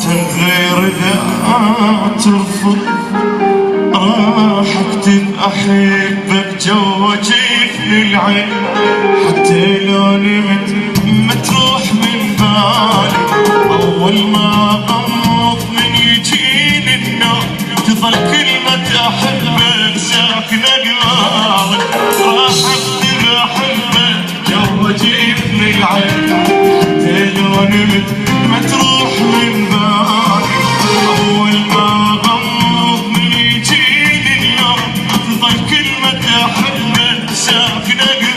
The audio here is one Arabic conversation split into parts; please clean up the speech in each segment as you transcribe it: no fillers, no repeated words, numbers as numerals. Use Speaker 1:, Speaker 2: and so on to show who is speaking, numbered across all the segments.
Speaker 1: غير ذا ترفض راح اكتب احبك جوا جيفني العين حتى لو نمت ما تروح من بالي اول ما غمض من يجيني النوم تظل كلمة احبك ساكنة قلبي راح اكتب احبك جوا جيفني العين حتى لو نمت ما تروح من بالي اول ما غمض من يجيني اليوم تظل كلمة احبك ساكنة قلبي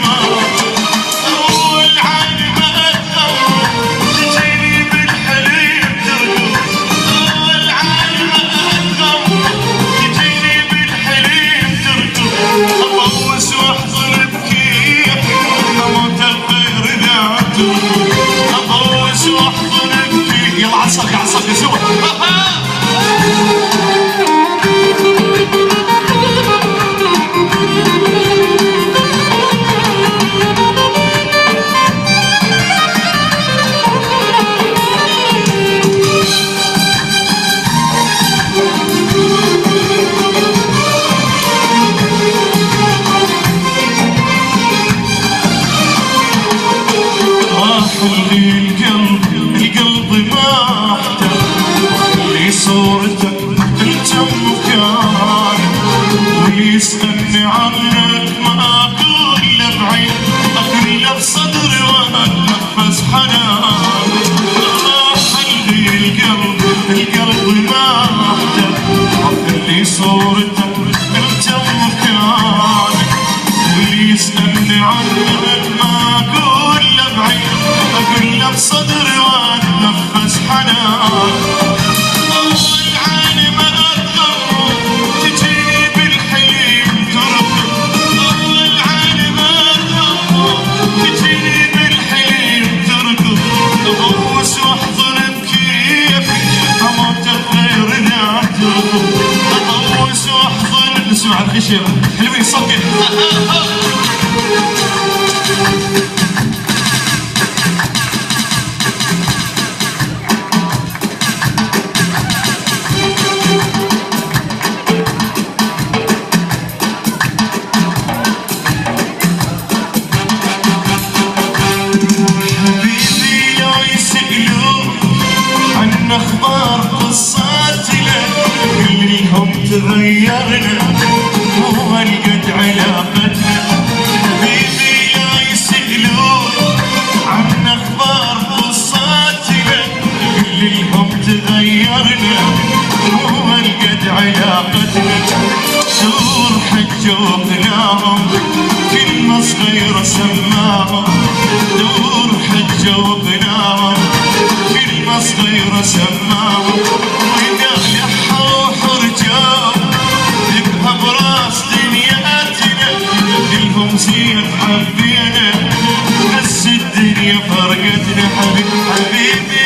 Speaker 1: اول عين ما اتغمض تجيني بالحليب ترقب اول عين ما اتغمض تجيني بالحليب ترقب ابوس واحضن بكيفي اموت بغير ذا ترقب ابوس واحضن بكيفي يلا عصلي عصلي سوا القلب ما احتاج لي صورتك تلجم مكاني ويسألني عنك ما اقول له بعيد اقول له بصدري واتنفس حنان خلي القلب ما احتاج لي صورتك تلجم مكاني ويسألني عنك ما اقول له بعيد اقول له بصدري واتنفس حنان اول عين ما اتغمض تجيني بالحليم ترقب اول عين ما اتغمض تجيني بالحليم ترقب ابوس واحضن بكيفي اموت بغير ذا ترقب ابوس واحضن اسمع الخشب حلوين صقر اخبار قصاتنا كلهم تغيرنا مو هالقد علاقتنا حبيبي لا يسألون عن اخبار قصاتنا كلهم تغيرنا مو هالقد علاقتنا دور حجة وقناهم كلمة صغيرة سماهم دور حجة وقناهم كلمة صغيرة سماهم وإذا لحوا حرجاهم يبقى براس دنياتنا كلهم زين حبينا بس الدنيا فرقتنا حبيبي